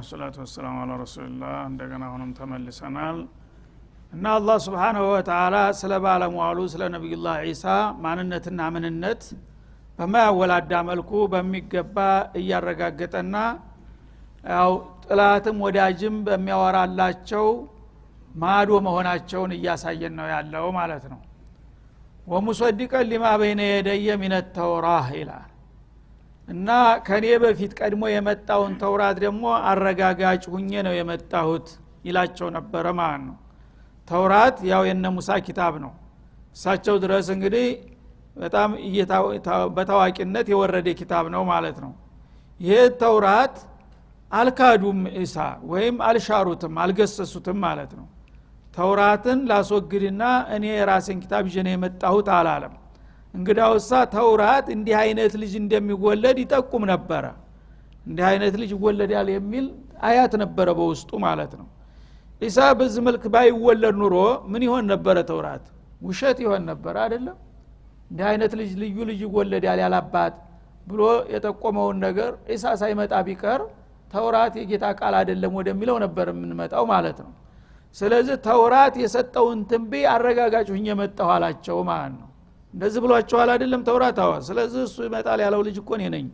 ወሰላቱ ወሰላሙ ዐላ ረሱልላህ እንደገና ሆነም ተመልሰናል እና አላህ Subhanahu Wa Ta'ala ስለ ባለሟሉ ስለ ነብዩላህ ኢሳ ማንነትና ምንነት በማያወላዳ መልኩ በሚገባ እያረጋገጠና ያው ጥላትም ወዳጅም በሚያወራላቸው ማዶ መሆናቸውን እያሳየን ነው ያለው ማለት ነው። ወሙሰዲቀን ሊማ በይነ የደየ ሚነ ተውራህ ይላል እና ከኔ በፊት ቀድሞ የመጣውን ተውራት ደግሞ አረጋጋጭ ሁኜ ነው የመጣሁት ይላቸው ነበር ማለት ነው። ተውራት ያው የነ ሙሳ ኪታብ ነው። እሳቸው ድረስ እንግዲህ በጣም በታዋቂነት የወረደ ኪታብ ነው ማለት ነው። ይሄ ተውራት አልካዱም ኢሳ ወይም አልሻሩትም አልገሰሱትም ማለት ነው። ተውራትን ላስወግድና እኔ የራሴን ኪታብ ይዤ ነው የመጣሁት አላለም። እንግዳውሳ ተውራት እንዲህ አይነት ልጅ እንደሚወለድ ይጠቁም ነበር። እንዲህ አይነት ልጅ ይወለዳል የሚል አያት ነበረ በውስጡ ማለት ነው። ኢሳ በዚህ መልክ ባይወለድ ኑሮ ምን ይሆን ነበር? ተውራት ውሸት ይሆን ነበር አይደለም? እንዲህ አይነት ልጅ ልዩ ልጅ ይወለዳል ያላባት ብሎ የጠቆመውን ነገር ኢሳ ሳይመጣ ቢቀር ተውራት የጌታ ቃል አይደለም ወደሚለው ነበር የምንመጣው ማለት ነው። ስለዚህ ተውራት የሰጠውን ትንቢይ አረጋጋጭ ሆኜ መጣሁ አላቸው ማለት ነው። እንደዚህ ብሏቸዋል አይደለም ተውራት? አዎ። ስለዚህ እሱ ይመጣል ያለው ልጅ እኮ እኔ ነኝ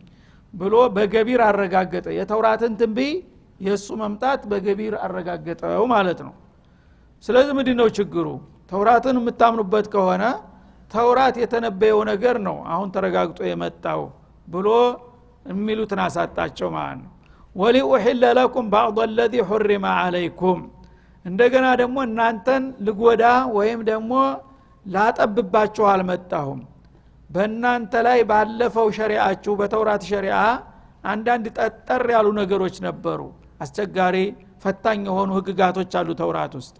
ብሎ በገቢር አረጋገጠ። የተውራትን ትንቢይ የሱ መምጣት በገቢር አረጋገጠው ማለት ነው። ስለዚህ ምንድነው ችግሩ? ተውራትን የምታምኑበት ከሆነ ተውራት የተነበየው ነገር ነው አሁን ተረጋግጦ የመጣው ብሎ የሚሉትን አሳጣቸው ማለት ነው። ወሊኡሂለ ለኩም ባዕض الذي حرم عليكم እንደገና ደግሞ እናንተን ልጎዳ ወይም ደግሞ ላጠብባችሁ አልመጣሁም። በእናንተ ላይ ባለፈው ሸሪዓችሁ በተውራት ሸሪዓ አንዳንድ ጠጠር ያሉ ነገሮች ነበሩ። አስቸጋሪ ፈታኝ የሆኑ ህግጋቶች አሉ ተውራት ውስጥ።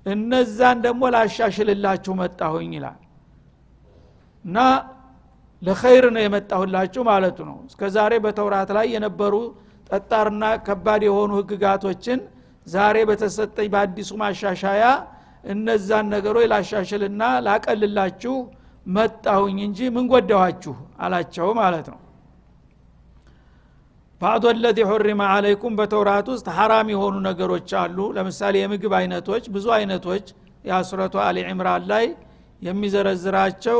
እነዛን ደግሞ ላሻሽልላችሁ መጣሁኝ ይላል እና ለኸይር ነው የመጣሁላችሁ ማለቱ ነው። እስከዛሬ በተውራት ላይ የነበሩ ጠጣርና ከባድ የሆኑ ህግጋቶችን ዛሬ በተሰጠኝ በአዲሱ ማሻሻያ እነዛን ነገሮች ላሻሽልና ላቀልላችሁ መጣሁኝ እንጂ ምን ጎዳዋችሁ አላቸው ማለት ነው። بعض الذي حرم عليكم በተውራት ውስጥ حرام የሆኑ ነገሮች አሉ። ለምሳሌ የምግብ አይነቶች ብዙ አይነቶች ያሱረቱ አሊ ኢምራን ላይ የሚዘረዝራቸው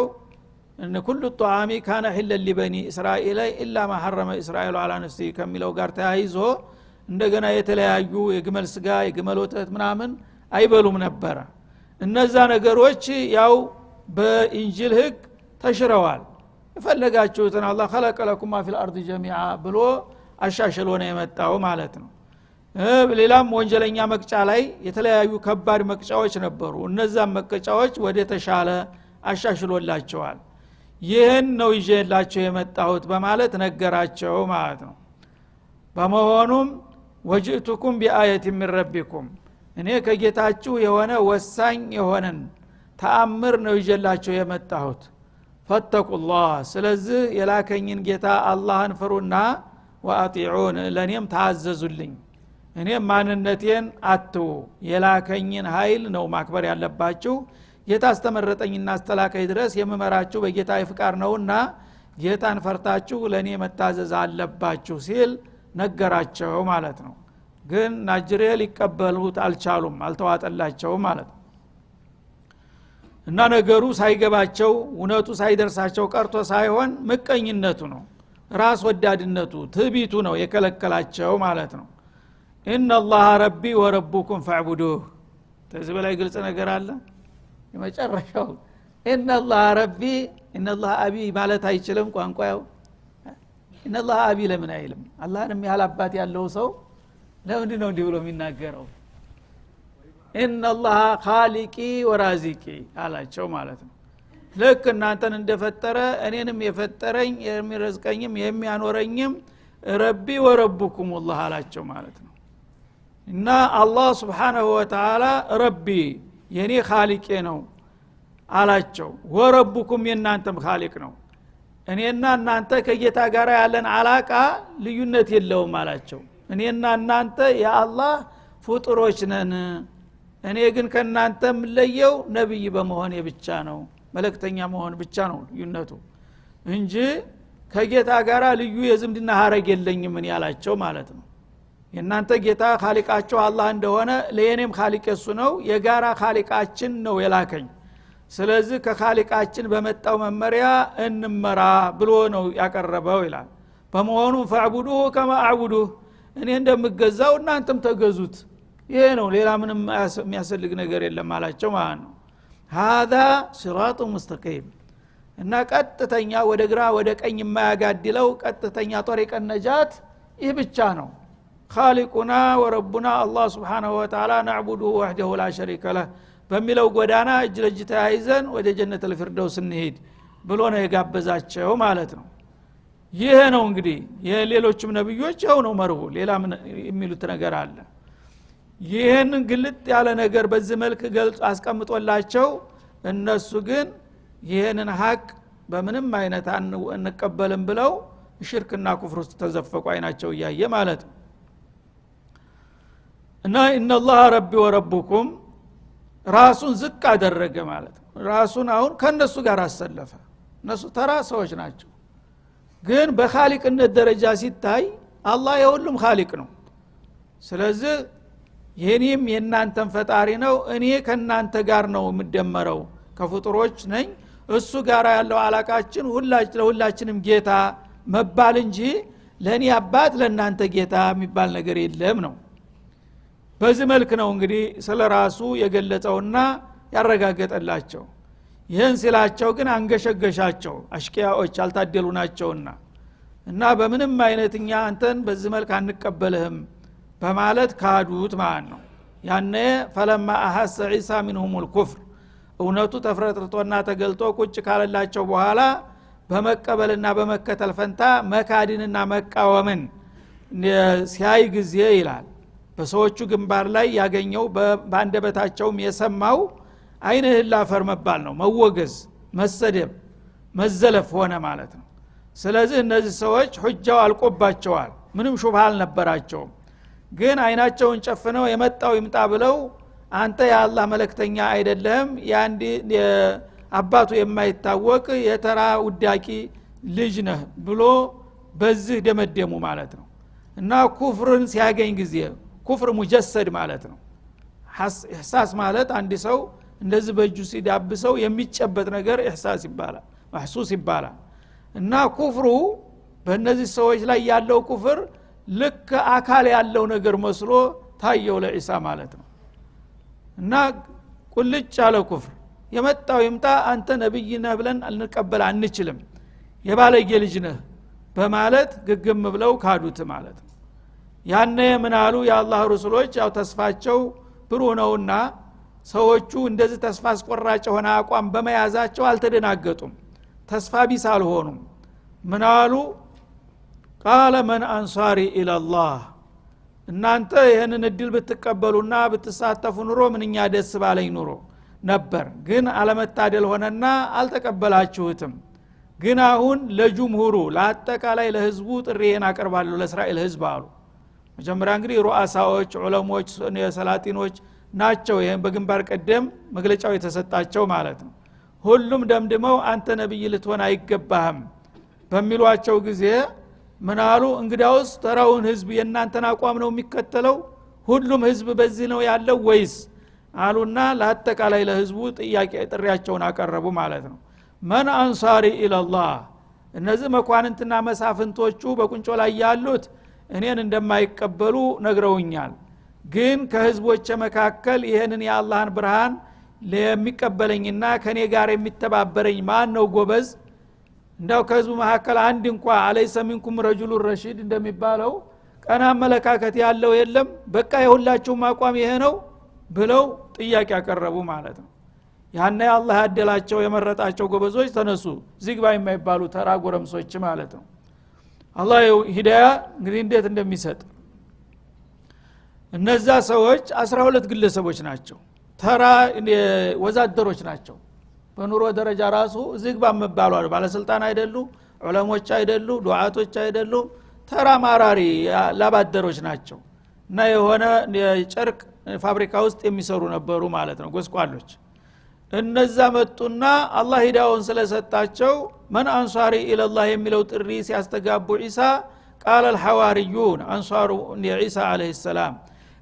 ان كل الطعام كان حلا لبني اسرائيل الا ما حرم اسرائيل على نفسه ከሚለው ጋር ተያይዞ እንደገና የተለያዩ የግመል ስጋ የግመል ወተት ምናምን አይበሉም ነበር። እነዛ ነገሮች ያው በኢንጂል ህግ ተሽረዋል። የፈለጋችሁትን አላህ خلق لكم ما في الارض جميعا ብሎ አሻሽሎ ነው የመጣው ማለት ነው። ሌላም ወንጀለኛ መቅጫ ላይ የተለያዩ ከባድ መቅጫዎች ነበሩ። እነዛ መቅጫዎች ወደ ተሻለ አሻሽሎላቸዋል። ይህን ነው ይዤላችሁ የመጣሁት በማለት ነገራቸው ማለት ነው። በመሆኑም ወጅእቱኩም ቢአየት ሚን ረቢኩም እኔ ከጌታችሁ የሆነ ወሳኝ የሆነን ተአምር ነው ይዤላችሁ የመጣሁት። ፈተቁላህ ስለዚህ የላከኝን ጌታ አላህን ፍሩና ወአጢዑን ለኔም ታዘዙልኝ። እኔም ማንነቴን አትው የላከኝን ኃይል ነው ማክበር ያለባችሁ። ጌታ አስተመረጠኝና አስተላከኝ ድረስ የምመራችሁ በጌታ ፍቃድ ነውና ጌታን ፈርታችሁ ለኔ መታዘዝ አለባችሁ ሲል ነገራቸው ማለት ነው። ግን ናጅሪያ ሊቀበሉት አልቻሉም፣ አልተዋጠላቸውም ማለት ነው። እና ነገሩ ሳይገባቸው እውነቱ ሳይደርሳቸው ቀርቶ ሳይሆን ምቀኝነቱ ነው፣ ራስ ወዳድነቱ ትዕቢቱ ነው የከለከላቸው ማለት ነው። ኢነላህ ረቢ ወረቡኩም ፈዕቡዱህ ተዚህ በላይ ግልጽ ነገር አለ? የመጨረሻው ኢነላህ ረቢ ኢነላህ አቢ ማለት አይችልም ቋንቋው። ኢነላህ አቢ ለምን አይልም? አላህንም ያህል አባት ያለው ሰው ለምን ነው እንዲህ ብሎ የሚናገረው? ኢነላህ ኻሊቂ ወራዚቂ አላቸው ማለት ነው። ልክ እናንተን እንደፈጠረ እኔንም የፈጠረኝ የሚረዝቀኝም የሚያኖረኝም ረቢ ወረቡኩም አላህ አላቸው ማለት ነው። እና አላህ Subhanahu Wa Ta'ala ረቢ የኔ ኻሊቄ ነው አላቸው። ወረቡኩም የናንተም ኻሊቅ ነው። እኔና እናንተ ከጌታ ጋር ያለን አላቃ ልዩነት የለውም አላቸው። እኔና እናንተ የአላህ ፍጡሮች ነን። እኔ ግን ከናንተ የምለየው ነብይ በመሆን ብቻ ነው፣ መልእክተኛ መሆን ብቻ ነው ልዩነቱ እንጂ ከጌታ ጋር ልዩ የዝምድና ሐረግ የለኝም ምን ያላቸው ማለት ነው። የናንተ ጌታ ኻሊቃቸው አላህ እንደሆነ ለየኔም ኻሊቅ እሱ ነው የጋራ ኻሊቃችን ነው የላከኝ ስለዚህ ከኻሊቃችን በመጣው መመሪያ እንመራ ብሎ ነው ያቀረበው ይላል በመሆኑ ፈዕቡዱሁ ከማ አዕቡዱሁ እኔ እንደምገዛው እናንተም ተገዙት ይሄ ነው ሌላ ምንም የሚያስፈልግ ነገር የለም አላቸው ማለት ነው هذا صراط مستقيم እና ቀጥተኛ ወደ ግራ ወደ ቀኝ የማያጋድለው ቀጥተኛ طريق النجات ይህ ብቻ ነው خالقنا وربنا الله سبحانه وتعالى نعبده وحده لا شريك له በሚለው ጎዳና እጅ ለእጅ ተያይዘን ወደ ጀነት الفردوس እንሄድ ብሎ ነው የጋበዛቸው ማለት ነው ይሄ ነው እንግዲህ የሌሎችም ነብዮች ያው ነው መርሁ ሌላ ምን የሚሉት ነገር አለ ይሄንን ግልጥ ያለ ነገር በዚህ መልክ ገልጽ አስቀምጦላቸው እነሱ ግን ይሄንን ሀቅ በምንም አይነት አንቀበልም ብለው ሽርክና ኩፍር ውስጥ ተዘፈቁ አይናቸው ያየ ማለት ነው እና ኢነላህ ረቢ ወረቡኩም ራሱን ዝቅ አደረገ ማለት ነው ራሱን አሁን ከነሱ ጋር አሰለፈ እነሱ ተራ ሰዎች ናቸው ግን በኻሊቅነት ደረጃ ሲታይ አላህ የሁሉም ኻሊቅ ነው ስለዚህ የኔም የናንተም ፈጣሪ ነው እኔ ከናንተ ጋር ነው የምደመረው ከፍጡሮች ነኝ እሱ ጋር ያለው አላቃችን ሁላችንም ጌታ መባል እንጂ ለኔ አባት ለናንተ ጌታ የሚባል ነገር የለም ነው በዚህ መልክ ነው እንግዲህ ስለራሱ የገለጸውና ያረጋገጠላቸው ይህን ሲላቸው ግን አንገሸገሻቸው አሽቂያዎች አልታደሉ ናቸውና እና በምንም አይነትኛ አንተን በዚህ መልክ አንቀበልህም በማለት ካዱት ማለት ነው ያኔ ፈለማ አሐሰ ዒሳ منهم الكفر እውነቱ ተፍረጥርጦና ተገልጦ ቁጭ ካለላቸው በኋላ በመቀበልና በመከተል ፈንታ መካድንና መቃወምን ሲያይ ጊዜ ይላል በሰዎቹ ግንባር ላይ ያገኘው በአንደበታቸውም የሰማው አይንህ ላፈር መባል ነው መወገዝ መሰደብ መዘለፍ ሆነ ማለት ነው ስለዚህ እነዚህ ሰዎች ሁጃው አልቆባቸዋል ምንም ሹብሃ አልነበራቸውም ግን አይናቸውን ጨፍነው የመጣው ይምጣ ብለው አንተ የአላህ መልእክተኛ አይደለም ያንዲ አባቱ የማይታወቅ የተራ ውዳቂ ልጅ ነህ ብሎ በዚህ ደመደሙ ማለት ነው እና ኩፍርን ሲያገኝ ጊዜ ኩፍር ሙጀሰድ ማለት ነው ኢህሳስ ማለት አንድ ሰው እንደዚህ በእጁ ሲዳብሰው የሚጨበጥ ነገር ኢህሳስ ይባላል ማህሱስ ይባላል እና ኩፍሩ በእነዚህ ሰዎች ላይ ያለው ኩፍር ልክ አካል ያለው ነገር መስሎ ታየው ለኢሳ ማለት ነው እና ቁልጭ ያለ ኩፍር የመጣው ይምጣ አንተ ነብይ ነህ ብለን አንቀበል አንችልም የባለጌ ልጅ ነህ በማለት ግግም ብለው ካዱት ማለት ነው ያኔ ምን አሉ የአላህ ረሱሎች ያው ተስፋቸው ብሩህ ነውና ሰዎቹ እንደዚህ ተስፋ አስቆራጭ ሆነ አቋም በመያዛቸው አልተደናገጡም ተስፋ ቢስ አልሆኑም ምን አሉ ቃለ መን አንሳሪ ኢላላህ እናንተ ይሄንን እድል ብትቀበሉና ብትሳተፉ ኑሮ ምንኛ ደስ ባለኝ ኑሮ ነበር ግን አለመታደል ሆነና አልተቀበላችሁትም ግን አሁን ለጁምሁሩ ለአጠቃላይ ለህዝቡ ጥሪዬን አቀርባለሁ ለእስራኤል ህዝብ አሉ መጀመሪያ እንግዲህ ሩአሳዎች ዑለሞች ሰላጢኖች ናቸው ይሄን በግንባር ቀደም መግለጫው የተሰጣቸው ማለት ነው ሁሉም ደምድመው አንተ ነብይ ልትሆን አይገባህም በሚሏቸው ጊዜ ምናሉ እንግዲያውስ ተራውን ህዝብ የናንተን አቋም ነው የሚከተለው ሁሉም ህዝብ በዚህ ነው ያለው ወይስ አሉና ለአጠቃላይ ለህዝቡ ጥያቄ ጥሪያቸውን አቀረቡ ማለት ነው መን አንሳሪ ኢላላህ እነዚህ መኳንንትና መሳፍንቶቹ በቁንጮ ላይ ያሉት እኔን እንደማይቀበሉ ነግረውኛል ግን ከህዝቦች መካከል ይሄንን የአላህን ብርሃን ለሚቀበለኝና ከኔ ጋር የሚተባበረኝ ማን ነው ጎበዝ እንዳው ከህዝቡ መካከል አንድ እንኳን አለይሰ ሚንኩም ረጁሉ ረሺድ እንደሚባለው ቀና አመለካከት ያለው የለም በቃ የሁላችሁም አቋም ይሄ ነው ብለው ጥያቄ ያቀረቡ ማለት ነው ያኔ አላህ ያደላቸው የመረጣቸው ጎበዞች ተነሱ ዝግባ የማይባሉ ተራ ጎረምሶች ማለት ነው አላህ ሂዳያ እንግዲህ እንዴት እንደሚሰጥ እነዛ ሰዎች 12 ግለሰቦች ናቸው ተራ ወዛደሮች ናቸው በኑሮ ደረጃ ራሱ ዝግባ መባሉ ባለስልጣን አይደሉ ዑለሞች አይደሉ ዱዓቶች አይደሉ ተራ ማራሪ ላባደሮች ናቸው እና የሆነ የጨርቅ ፋብሪካ ውስጥ የሚሰሩ ነበሩ ማለት ነው ጎስቋሎች እነዛ መጡና አላህ ሂዳውን ስለሰጣቸው መን አንሳሪ ኢላላህ የሚለው ጥሪ ሲያስተጋቡ ኢሳ ቃል الحواريون አንሷሩ ኢሳ አለይሂ ሰላም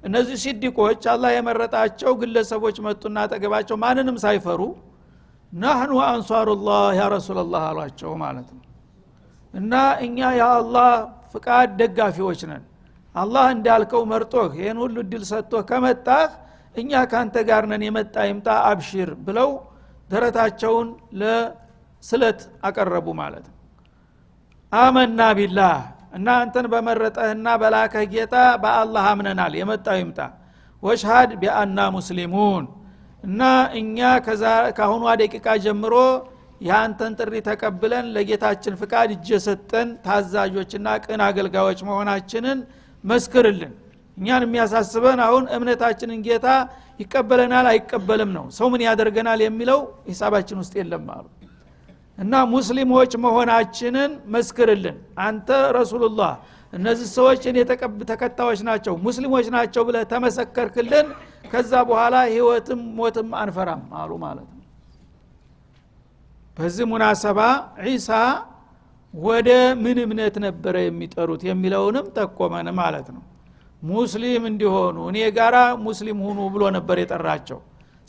እነዚህ ሲዲቆች አላህ የመረጣቸው ግለሰቦች መጡና አጠገባቸው ማንንም ሳይፈሩ نحن انصار الله يا رسول الله አሏቸው ማለት ነው እና እኛ የአላህ ፍቃድ ደጋፊዎች ነን አላህ እንዳልከው መርጦህ ይሄን ሁሉ ድል ሰጥቶህ ከመጣህ እኛ ካንተ ጋር ነን የመጣ ይምጣ አብሽር ብለው ደረታቸውን ለስለት አቀረቡ ማለት ነው አመና ቢላህ እና አንተን በመረጠህና በላከህ ጌታ በአላህ አምነናል የመጣው ይምጣ ወሽሃድ ቢአና ሙስሊሙን እና እኛ ካሁኑ ደቂቃ ጀምሮ ያንተን ጥሪ ተቀብለን ለጌታችን ፍቃድ እጀሰጠን ታዛዦችና ቅን አገልጋዮች መሆናችንን መስክርልን እኛን የሚያሳስበን አሁን እምነታችንን ጌታ ይቀበለናል አይቀበልም ነው ሰው ምን ያደርገናል የሚለው ሂሳባችን ውስጥ የለም አሉ እና ሙስሊሞች መሆናችንን መስክርልን አንተ ረሱልላህ እነዚህ ሰዎች እኔ ተከታዮች ናቸው ሙስሊሞች ናቸው ብለህ ተመሰከርክልን ከዛ በኋላ ህይወትም ሞትም አንፈራም አሉ ማለት ነው በዚህ ሙናሰባ ኢሳ ወደ ምን እምነት ነበር የሚጠሩት የሚለውንም ተቆመን ማለት ነው ሙስሊም እንዲሆኑ እኔ ጋራ ሙስሊም ሁኑ ብሎ ነበር የጠራቸው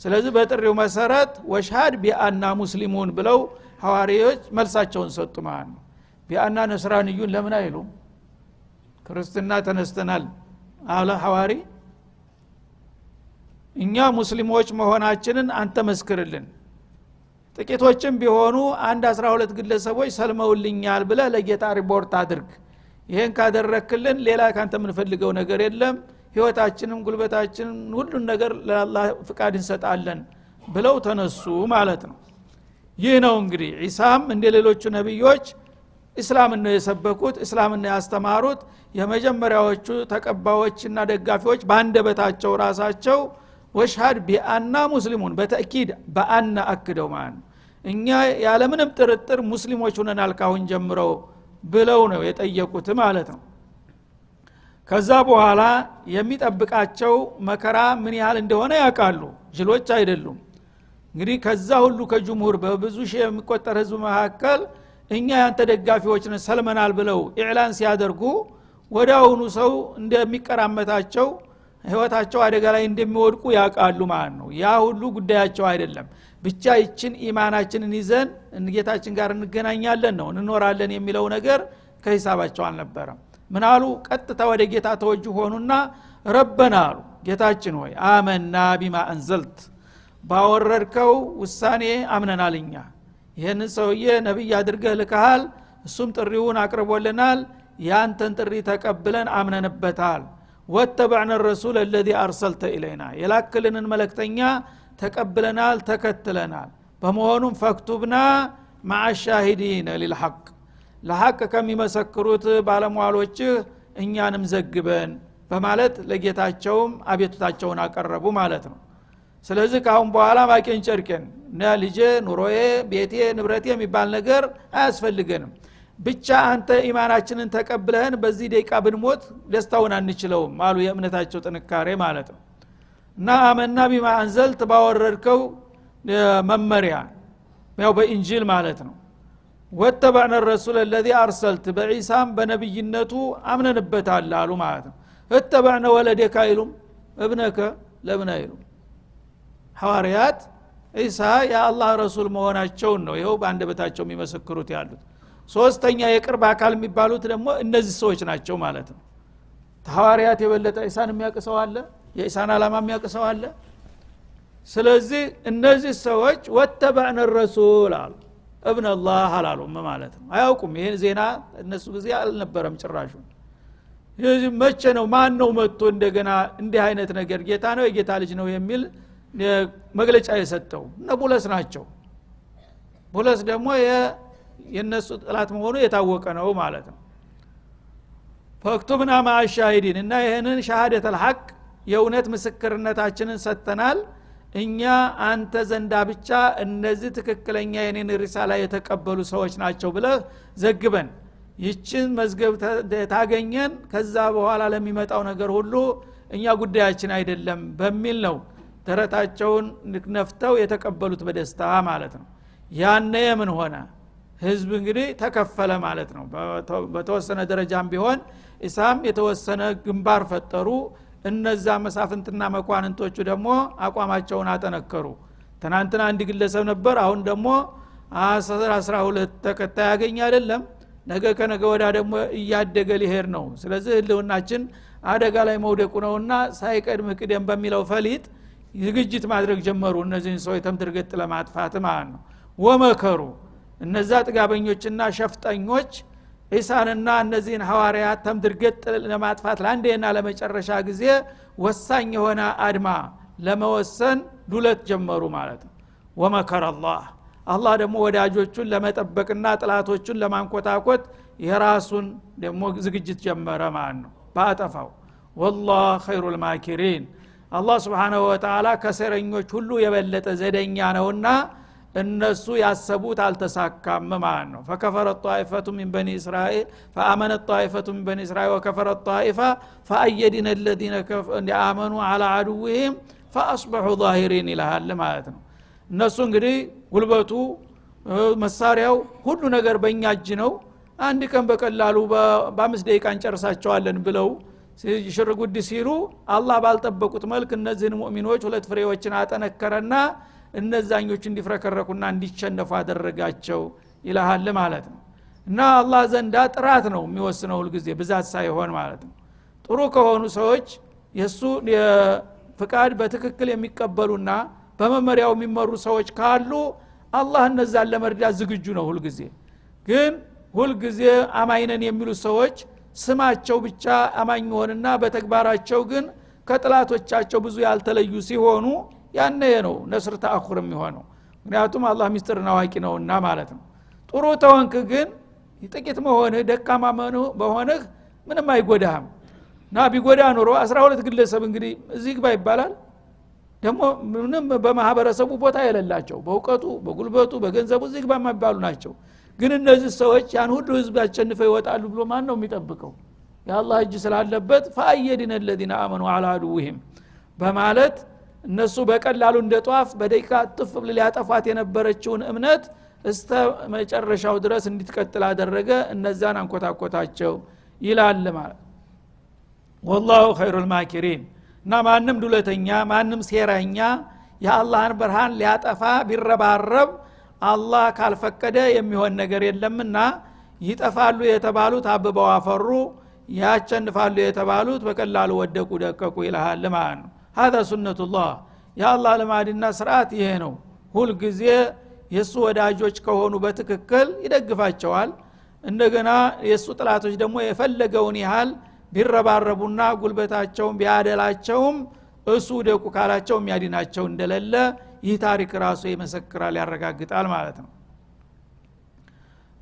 ስለዚህ በጥሪው መሰረት ወሽሃድ ቢአና ሙስሊሙን ብለው ሐዋሪዎች መልሳቸውን ሰጡ ማለት ነው ቢአና ነስራንዩን ለምን አይሉ ክርስትና ተነስተናል አለ ሐዋሪ እኛ ሙስሊሞች መሆናችንን አንተ መስክርልን ጥቂቶችም ቢሆኑ 12 ግለሰቦች ሰልመውልኛል ብለ ለጌታ ሪፖርት አድርግ ይሄን ካደረክልን ሌላ ካንተ ምን ፈልገው ነገር የለም ህይወታችንም ጉልበታችንም ሁሉን ነገር ለአላህ ፍቃድ እንሰጣለን ብለው ተነሱ ማለት ነው ይህ ነው እንግዲህ ኢሳም እንደሌሎቹ ነብዮች እስላምን ነው የሰበኩት እስላምን ነው ያስተማሩት የመጀመሪያዎቹ ተቀባዮችና ደጋፊዎች ባንደበታቸው ራሳቸው ወሽሃድ ቢአና ሙስሊሙን በተአኪድ በአና አክደው ማለት እኛ ያለ ምንም ጥርጥር ሙስሊሞች ሆነናል ካሁን ጀምረው ብለው ነው የጠየቁት ማለት ነው ከዛ በኋላ የሚጠብቃቸው መከራ ምን ያህል እንደሆነ ያውቃሉ ጅሎች አይደሉም እንግዲህ ከዛ ሁሉ ከጅምሁር በብዙ ሺህ የሚቆጠር ህዝብ መካከል እኛ ያንተ ደጋፊዎች ነን ሰልመናል ብለው ኢዕላን ሲያደርጉ ወዳውኑ ሰው እንደሚቀራመታቸው ህይወታቸው አደጋ ላይ እንደሚወድቁ ያውቃሉ ማለት ነው ያ ሁሉ ጉዳያቸው አይደለም ብቻ ይችን ኢማናችንን ይዘን ጌታችን ጋር እንገናኛለን ነው እንኖራለን የሚለው ነገር ከሂሳባቸው አልነበረም ምናሉ ቀጥታ ወደ ጌታ ተወጅህ ሆኑና ረበና አሉ ጌታችን ሆይ አመና ቢማ አንዘልት ባወረድከው ውሳኔ አምነናልኛ ይሄን ሰውዬ ነብይ አድርገህ ልከሃል እሱም ጥሪውን አቅርቦልናል ያንተን ጥሪ ተቀብለን አምነንበታል ወተበዕነ الرسول الذي ارسلت الينا የላክልንን መልእክተኛ ተቀብለናል ተከትለናል በመሆኑም ፈክቱብና مع الشاهدين للحق ለሐቅ ከሚመሰክሩት ባለሟሎች እኛንም ዘግበን በማለት ለጌታቸውም አቤቱታቸውን አቀረቡ ማለት ነው ስለዚህ ካሁን በኋላ ማቄን ጨርቀን ልጄ ኑሮዬ ቤቴ ንብረቴ የሚባል ነገር አያስፈልገንም ብቻ አንተ ኢማናችንን ተቀብለህን በዚህ ደቂቃ ብንሞት ደስታውን አንችለውም አሉ የእምነታቸው ጥንካሬ ማለት ነው እና አመና ቢማ አንዘልት ባወረድከው መመሪያ ያው በኢንጂል ማለት ነው ወተበዕነ الرسول الذي ارسلت በኢሳም በነብይነቱ አምነንበታል አሉ ማለት ነው እተበዕነ ወለደካ ይሉም ابنك ለምን አይሉ ሐዋርያት ኢሳ የአላህ ረሱል መሆናቸውን ነው ይሄው በአንደበታቸው የሚመሰክሩት ያሉት ሶስተኛ የቅርብ አካል የሚባሉት ደግሞ እነዚህ ሰዎች ናቸው ማለት ነው ሐዋርያት የበለጠ ኢሳን የሚያቀሰው አለ የኢሳን አላማ የሚያቀሰው አለ ስለዚህ እነዚህ ሰዎች ወተበዕነ الرسول አሉ ابن الله አላሉም ማለት ነው አያውቁም ይሄን ዜና እነሱ ጊዜ አልነበረም ጭራሹ ይህ መቼ ነው ማን ነው መጥቶ እንደገና እንዲህ አይነት ነገር ጌታ ነው የጌታ ልጅ ነው የሚል መግለጫ የሰጠው ነቡለስ ናቸው ቡለስ ደግሞ የነሱ ጥላት መሆኑ የታወቀ ነው ማለት ነው ፈክቱብና مع الشاهدين እና ይሄንን ሸሃደተ الحق የእውነት ምስክርነታችንን ሰጥተናል እኛ አንተ ዘንዳ ብቻ እነዚህ ትክክለኛ የኔን ሪሳላ የተቀበሉ ሰዎች ናቸው ብለህ ዘግበን ይችን መዝገብ ታገኘን ከዛ በኋላ ለሚመጣው ነገር ሁሉ እኛ ጉዳያችን አይደለም በሚል ነው ደረታቸውን ነፍተው የተቀበሉት በደስታ ማለት ነው ያነ ምን ሆነ ህዝብ እንግዲህ ተከፈለ ማለት ነው በተወሰነ ደረጃም ቢሆን ኢሳም የተወሰነ ግንባር ፈጠሩ እነዛ መሳፍንትና መኳንንቶቹ ደግሞ አቋማቸውን አጠነከሩ ትናንትና አንድ ግለሰብ ነበር አሁን ደግሞ 12 ተከታይ ያገኝ አይደለም ነገ ከነገ ወዳ ደግሞ እያደገ ሊሄድ ነው ስለዚህ ህልውናችን አደጋ ላይ መውደቁ ነውና ሳይቀድም ቅደም በሚለው ፈሊጥ ዝግጅት ማድረግ ጀመሩ እነዚህን ሰው ተምትርገጥ ለማጥፋት ማለት ነው ወመከሩ እነዛ ጥጋበኞችና ሸፍጠኞች ኢሳንና እነዚህን ሐዋርያት ተምትርገጥ ለማጥፋት ለአንዴና ለመጨረሻ ጊዜ ወሳኝ የሆነ አድማ ለመወሰን ዱለት ጀመሩ ማለት ነው ወመከረ አላህ ደግሞ ወዳጆቹን ለመጠበቅና ጥላቶቹን ለማንቆታቆት የራሱን ደግሞ ዝግጅት ጀመረ ማለት ነው ባጠፋው والله خير الماكرين አላህ Subhanahu Wa Ta'ala ከሰረኞች ሁሉ የበለጠ ዘደኛ ነውና እነሱ ያሰቡት አልተሳካም ማለት ነው فكفرت طائفة من بني إسرائيل فآمنت طائفة من بني إسرائيل وكفرت طائفة فأيدنا الذين آمنوا على عدوهم فأصبحوا ظاهرين لها ማለት ነው እነሱ እንግዲህ ጉልበቱ መሳሪያው ሁሉ ነገር በእኛ እጅ ነው አንድ ቀን በቀላሉ በ5 ደቂቃ እንጨርሳቸዋለን ብለው ሽርጉድ ሲሉ አላህ ባልጠበቁት መልክ እነዚህን ሙእሚኖች ሁለት ፍሬዎችን አጠነከረና እነዛኞች እንዲፍረከረኩና እንዲቸነፉ አደረጋቸው ይላል ማለት ነው እና አላህ ዘንዳ ጥራት ነው የሚወስነው ሁሉ ጊዜ ብዛት ሳይሆን ማለት ነው ጥሩ ከሆኑ ሰዎች የሱ ፍቃድ በትክክል የሚቀበሉና በመመሪያው የሚመሩ ሰዎች ካሉ አላህ እነዛን ለመርዳት ዝግጁ ነው ሁሉ ጊዜ ግን ሁሉ ጊዜ አማኝነን የሚሉ ሰዎች ስማቸው ብቻ አማኝ ሆነና በተግባራቸው ግን ከጥላቶቻቸው ብዙ ያልተለዩ ሲሆኑ ያነ ነው ነስር ተአኹር የሚሆነው ምክንያቱም አላህ ሚስጥርና አዋቂ ነውና ማለት ነው ጥሩ ተወንክ ግን ጥቂት መሆንህ ደካማ በሆንህ ምንም አይጎዳህም ና ቢጎዳ ኑሮ 12 ግለሰብ እንግዲህ እዚህ ግባ ይባላል ደግሞ ምንም በማህበረሰቡ ቦታ የሌላቸው በእውቀቱ በጉልበቱ በገንዘቡ እዚህ ግባ የማይባሉ ናቸው ግን እነዚህ ሰዎች ያን ሁሉ ህዝብ ያቸንፈው ይወጣሉ ብሎ ማን ነው የሚጠብቀው ያላህ እጅ ስላለበት فأيدنا الذين آمنوا على عدوهم በማለት እነሱ በቀላሉ እንደ ጧፍ በደቂቃ ጥፍ ብለ ሊያጠፋት የነበረችውን እምነት እስተ መጨረሻው ድረስ እንድትቀጥል አደረገ እነዛን አንቆታቆታቸው ይላል ማለት والله خير الماكرين እና ማንም ዱለተኛ ማንም ሴራኛ የአላህን ብርሃን ሊያጠፋ ቢረባረብ አላህ ካልፈቀደ የሚሆን ነገር የለምና ይጠፋሉ የተባሉት አበባው አፈሩ ያቸንፋሉ የተባሉት በቀላሉ ወደቁ ደቀቁ ይላል ማለት ነው هذا سنة الله يا الله ለማድና ስርዓት ይሄ ነው ሁሉ ጊዜ የሱ ወዳጆች ከሆኑ በትክክል ይደግፋቸዋል እንደገና የሱ ጥላቶች ደግሞ የፈለገውን ያህል ቢረባረቡና ጉልበታቸውን ቢያደላቸውም እሱ ደቁ ካላቸው የሚያድናቸው እንደሌለ ይህ ታሪክ ራሱ ይመሰክራል ያረጋግጣል ማለት ነው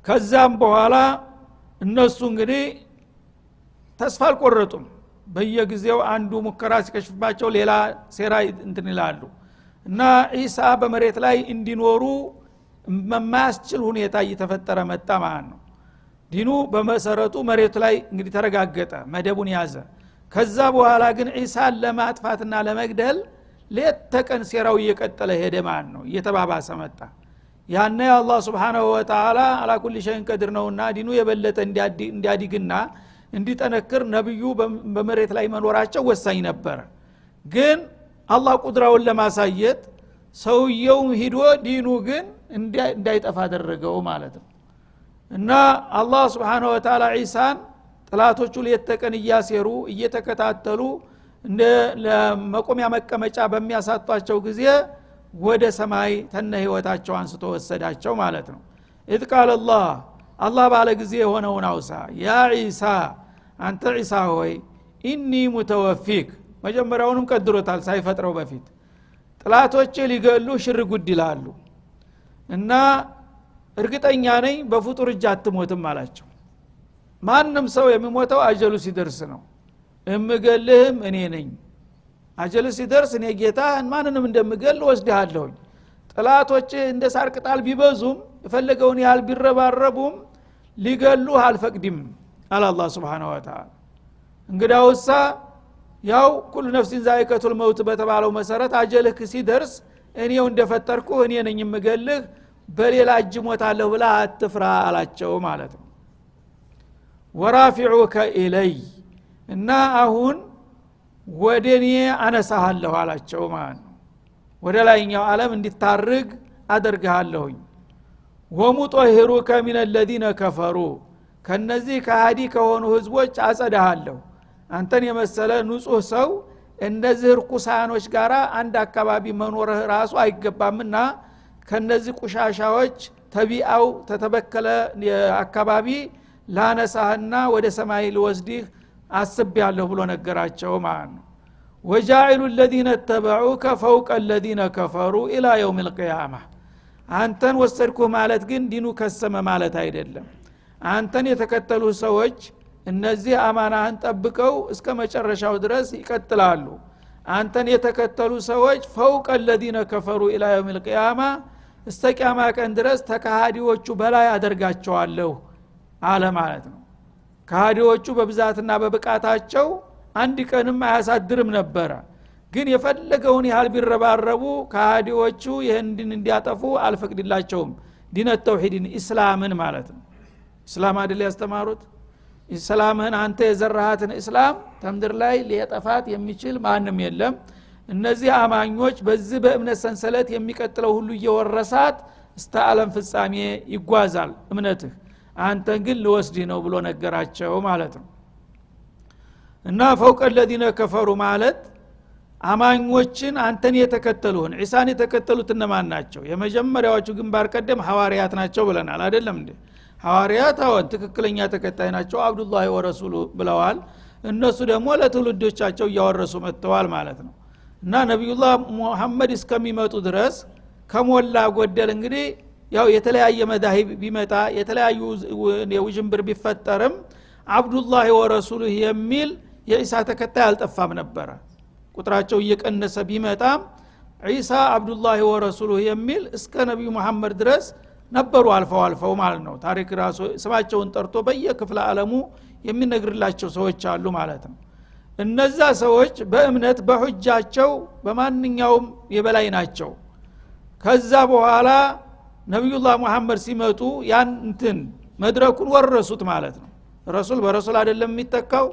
ከዛም በኋላ እነሱ እንግዲህ ተስፋ አልቆረጡም በየጊዜው አንዱ ሙከራ ሲከሽፍባቸው ሌላ ሴራ እንትን ይላሉ እና ኢሳ በመሬት ላይ እንዲኖሩ መማስችል ሁኔታ እየተፈጠረ መጣ ማለት ነው ዲኑ በመሰረቱ መሬት ላይ እንግዲህ ተረጋገጠ መደቡን ያዘ ከዛ በኋላ ግን ኢሳን ለማጥፋትና ለመግደል ሌት ተቀን ሴራው እየቀጠለ ሄደ ማለት ነው እየተባባሰ መጣ ያነ አላህ Subhanahu Wa Ta'ala አላ ኩሊ ሸይን ቀድር ነውና ዲኑ የበለጠ እንዲያድግና እንዲጠነክር ነብዩ በመሬት ላይ መኖራቸው ወሳኝ ነበር ግን አላህ ቁድራውን ለማሳየት ሰውየው ሂዶ ዲኑ ግን እንዳይጠፋ አደረገው ማለት ነው እና አላህ Subhanahu Wa Ta'ala ኢሳን ጥላቶቹ ለየተቀን እያሴሩ እየተከታተሉ እንደ ለመቆሚያ መቀመጫ በሚያሳጧቸው ጊዜ ወደ ሰማይ ተነ ህይወታቸው አንስቶ ወሰዳቸው ማለት ነው إذ قال الله ባለ ጊዜ የሆነውን አውሳ ያ ኢሳ አንተ ኢሳ ሆይ ኢኒ ሙተወፊክ መጀመሪያውንም ቀድሮታል ሳይፈጥረው በፊት ጥላቶች ሊገሉ ሽርጉድ ይላሉ እና እርግጠኛ ነኝ በፍጡር እጅ አትሞትም አላቸው ማንንም ሰው የሚሞተው አጀሉ ሲደርስ ነው እምገልህም እኔ ነኝ አጀሉ ሲደርስ እኔ ጌታ ማንንም እንደምገል ወስደሃለሁ ጥላቶች እንደ ሳር ቅጠል ቢበዙም የፈለገውን ያህል ቢረባረቡም ሊገሉ አልፈቅድም አለ አላህ Subhanahu Wa Ta'ala እንግዳውሳ ያው ኩሉ ነፍሲን ዛኢቀቱል መውት በተባለው መሰረት አጀልህ ሲደርስ እኔው እንደፈጠርኩ እኔ ነኝ የምገልህ በሌላ እጅ ሞታለሁ ብላ አትፍራ አላቸው ማለት ነው። ወራፊዑከ ኢለይ እና አሁን ወደኔ አነሳሃለሁ አላቸው ማለት ነው። ወደ ላይኛው ዓለም እንድታርግ አደርግሃለሁኝ። ወሙጠሂሩከ ሚነ الذين كفروا ከነዚህ ከሃዲ ከሆኑ ህዝቦች አጸዳሃለሁ። አንተን የመሰለ ንጹህ ሰው እንደዚህ ርኩሳኖች ጋራ አንድ አካባቢ መኖርህ ራሱ አይገባምና ከነዚህ ቁሻሻዎች ተቢአው ተተበከለ አካባቢ ላነሳህና ወደ ሰማይ ልወስድህ አስቤያለሁ ብሎ ነገራቸው ማለት ነው። ወጃኢሉ الذين اتبعوك فوق الذين كفروا الى يوم القيامه አንተን ወሰድኩህ ማለት ግን ዲኑ ከሰመ ማለት አይደለም። አንተን የተከተሉ ሰዎች እነዚህ አማናህን ጠብቀው እስከ መጨረሻው ድረስ ይቀጥላሉ። አንተን የተከተሉ ሰዎች فوق الذين كفروا الى يوم القيامه እስከቂያማ ቀን ድረስ ተካሃዲዎቹ በላይ አደርጋቸዋለሁ አለ ማለት ነው። ካሃዲዎቹ በብዛትና በብቃታቸው አንድ ቀንም አያሳድርም ነበር። ግን የፈለገውን ያህል ቢረባረቡ ካሃዲዎቹ ይህንን እንዲያጠፉ አልፈቅድላቸውም። ዲነ ተውሂድን እስላምን ማለት ነው። እስላም አይደል ያስተማሩት? እስላምን አንተ የዘራሃትን እስላም ተምድር ላይ ሊያጠፋት የሚችል ማንም የለም። እነዚህ አማኞች በዚህ በእምነት ሰንሰለት የሚቀጥለው ሁሉ እየወረሳት እስከ ዓለም ፍጻሜ ይጓዛል እምነትህ። አንተን ግን ልወስድህ ነው ብሎ ነገራቸው ማለት ነው። እና فوق الذين كفروا ማለት አማኞችን አንተን የተከተሉን ኢሳን የተከተሉት እነማን ናቸው? የመጀመሪያዎቹ ግንባር ቀደም ሐዋርያት ናቸው ብለናል አይደለም እንዴ? ሐዋርያት አሁን ትክክለኛ ተከታይ ናቸው፣ አብዱላህ ወረሱሉ ብለዋል። እነሱ ደግሞ ለትውልዶቻቸው እያወረሱ መጥተዋል ማለት ነው። እና ነብዩላህ ሙሐመድ እስከሚመጡ ድረስ ከሞላ ጎደል እንግዲህ ያው የተለያየ መዳሂብ ቢመጣ የተለያዩ የውጅንብር ቢፈጠርም አብዱላህ ወረሱሉ የሚል የኢሳ ተከታይ አልጠፋም ነበር። ቁጥራቸው እየቀነሰ ቢመጣም ኢሳ አብዱላህ ወረሱሉ የሚል እስከ ነብዩ መሐመድ ድረስ ነበሩ አልፈው ማለት ነው። ታሪክ ራሱ ስማቸውን ጠርቶ በየክፍለ ዓለሙ የሚነግርላቸው ሰዎች አሉ ማለት ነው። እነዛ ሰዎች በእምነት በሁጃቸው በማንኛውም የበላይ ናቸው። ከዛ በኋላ ነብዩላህ መሐመድ ሲመጡ ያን እንትን መድረኩን ወረሱት ማለት ነው። ረሱል በረሱል አይደለም የሚተካው።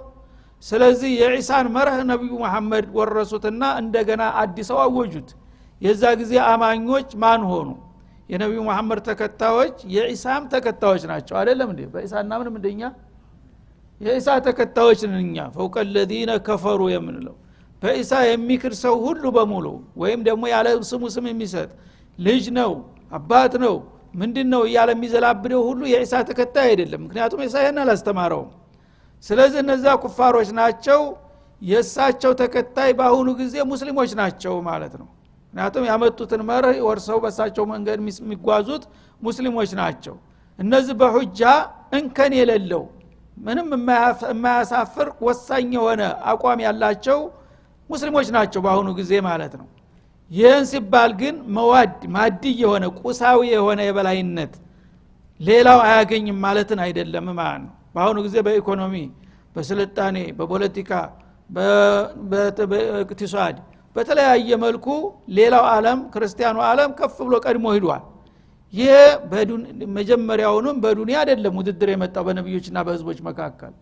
ስለዚህ የኢሳን መርህ ነብዩ መሐመድ ወረሱትና እንደገና አዲሰው አወጁት። የዛ ጊዜ አማኞች ማን ሆኑ? የነብዩ መሐመድ ተከታዮች የኢሳም ተከታዮች ናቸው አይደለም እንዴ? በኢሳና ምንም እንደኛ የኢሳ ተከታዮች ነንኛ። فوق الذين كفروا የምንለው በኢሳ የሚክር ሰው ሁሉ በሙሉ ወይም ደግሞ ያለ ስም የሚሰጥ ልጅ ነው አባት ነው ምንድነው እያለ የሚዘላብደው ሁሉ የኢሳ ተከታይ አይደለም። ምክንያቱም ኢሳ ይሄን አላስተማረውም። ስለዚህ እነዛ ኩፋሮች ናቸው። የሳቸው ተከታይ በአሁኑ ጊዜ ሙስሊሞች ናቸው ማለት ነው። ምክንያቱም ያመጡትን መርህ ወርሰው በሳቸው መንገድ የሚጓዙት ሙስሊሞች ናቸው። እነዚህ በሁጃ እንከን የሌለው ምንም የማያሳፍር ወሳኝ የሆነ አቋም ያላቸው ሙስሊሞች ናቸው በአሁኑ ጊዜ ማለት ነው። ይህን ሲባል ግን ማዲ የሆነ ቁሳዊ የሆነ የበላይነት ሌላው አያገኝም ማለትን አይደለም ማለት ነው። በአሁኑ ጊዜ በኢኮኖሚ፣ በስልጣኔ፣ በፖለቲካ፣ በኢቅቲሳድ በተለያየ መልኩ ሌላው ዓለም ክርስቲያኑ ዓለም ከፍ ብሎ ቀድሞ ሄዷል። ይሄ መጀመሪያውንም በዱንያ አይደለም ውድድር የመጣው በነብዮችና በህዝቦች መካከል።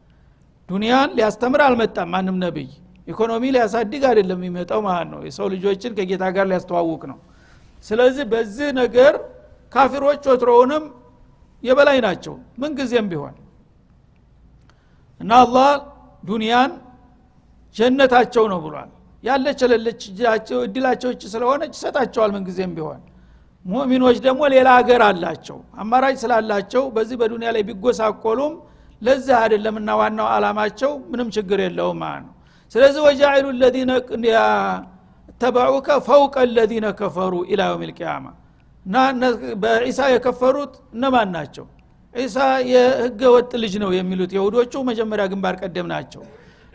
ዱንያን ሊያስተምር አልመጣም ማንም ነብይ። ኢኮኖሚ ሊያሳድግ አይደለም የሚመጣው ማለት ነው። የሰው ልጆችን ከጌታ ጋር ሊያስተዋውቅ ነው። ስለዚህ በዚህ ነገር ካፊሮች ወትሮውንም የበላይ ናቸው ምን ጊዜም ቢሆን። እና አላህ ዱንያን ጀነታቸው ነው ብሏል። ያለች ለለችጃቸው እድላቸው ስለሆነች ሰጣቸዋል ምን ጊዜም ቢሆን። ሙእሚኖች ደግሞ ሌላ ሀገር አላቸው አማራጭ ስላላቸው በዚህ በዱንያ ላይ ቢጎሳቆሉም ለዛ አይደለምና ዋናው አላማቸው ምንም ችግር የለውም ማለት ነው። ስለዚህ ወጃኢሉ الذين ተبعوك فوق الذين كفروا الى يوم القيامه እና በኢሳ የከፈሩት እነማን ናቸው? ኢሳ የህገ ወጥ ልጅ ነው የሚሉት ይሁዶቹ መጀመሪያ ግንባር ቀደም ናቸው።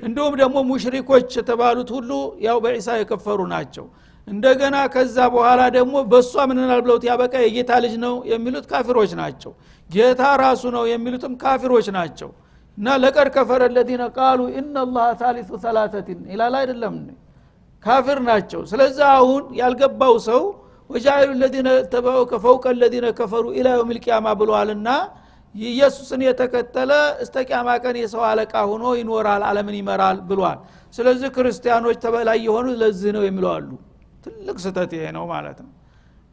እንደውም ደግሞ ሙሽሪኮች የተባሉት ሁሉ ያው በኢሳ የከፈሩ ናቸው። እንደገና ከዛ በኋላ ደግሞ በሷ ምንናል ብለውት ያበቃ የጌታ ልጅ ነው የሚሉት ካፊሮች ናቸው። ጌታ ራሱ ነው የሚሉትም ካፊሮች ናቸው። እና ለቀድ ከፈረ الذين قالوا ان الله ثالث ثلاثه ኢላላ አይደለም ካፊር ናቸው። ስለዚህ አሁን ያልገባው ሰው ወጃኢሉ الذين تبعوك فوق الذين كفروا الى يوم القيامه ብሏልና ኢየሱስን የተከተለ እስከ ቂያማ ቀን የሰው አለቃ ሆኖ ይኖራል ዓለምን ይመራል ብሏል ስለዚህ ክርስቲያኖች ተበላይ የሆኑ ለዚህ ነው የሚሉ አሉ ትልቅ ስተት ይሄ ነው ማለት ነው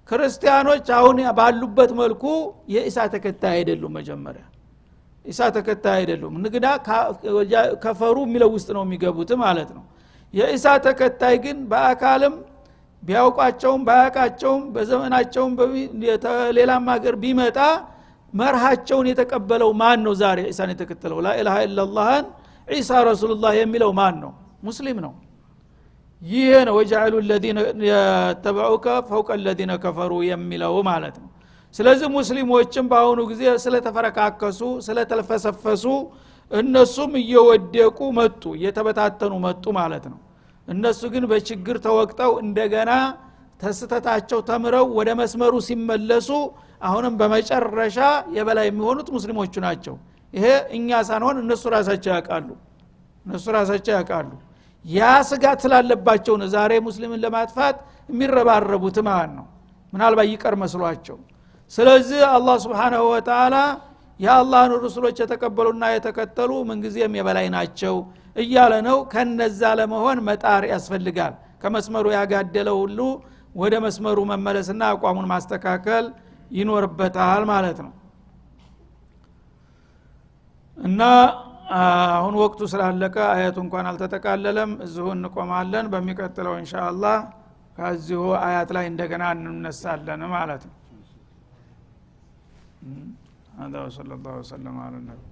ክርስቲያኖች አሁን ባሉበት መልኩ የኢሳ ተከታይ አይደሉም መጀመሪያ ኢሳ ተከታይ አይደሉም ንግዳ ከፈሩ የሚለው ውስጥ ነው የሚገቡት ማለት ነው የኢሳ ተከታይ ግን በአካልም ቢያውቃቸውም ባያቃቸውም በዘመናቸውም ሌላም ሀገር ቢመጣ መርሃቸውን የተቀበለው ማን ነው ዛሬ ኢሳን የተከተለው ላኢላሃ ኢላላህን ኢሳ ረሱልላህ የሚለው ማን ነው ሙስሊም ነው ይሄ ነው ወጃኢሉ الذين يتبعوك فوق الذين كفروا የሚለው ማለት ነው ስለዚህ ሙስሊሞችም በአሁኑ ጊዜ ስለተፈረካከሱ ስለተልፈሰፈሱ እነሱም እየወደቁ መጡ እየተበታተኑ መጡ ማለት ነው እነሱ ግን በችግር ተወቅተው እንደገና ተስተታቸው ተምረው ወደ መስመሩ ሲመለሱ አሁንም በመጨረሻ የበላይ የሚሆኑት ሙስሊሞቹ ናቸው ይሄ እኛ ሳንሆን እነሱ ራሳቸው ያውቃሉ ያ ስጋት ስላለባቸው ነው ዛሬ ሙስሊምን ለማጥፋት የሚረባረቡት ማለት ነው ምናልባት ይቀር መስሏቸው ስለዚህ አላህ Subhanahu Wa Ta'ala የአላህን ረሱሎች የተቀበሉና የተከተሉ ምን ጊዜም የበላይ ናቸው እያለ ነው ከነዛ ለመሆን መጣር ያስፈልጋል ከመስመሩ ያጋደለው ሁሉ ወደ መስመሩ መመለስና አቋሙን ማስተካከል ይኖርበታል ማለት ነው እና አሁን ወቅቱ ስላለቀ አያቱ እንኳን አልተጠቃለለም እዚሁ እንቆማለን በሚቀጥለው ኢንሻአላህ ከዚሁ አያት ላይ እንደገና እንነሳለን ማለት ነው هذا صلى الله وسلم على النبي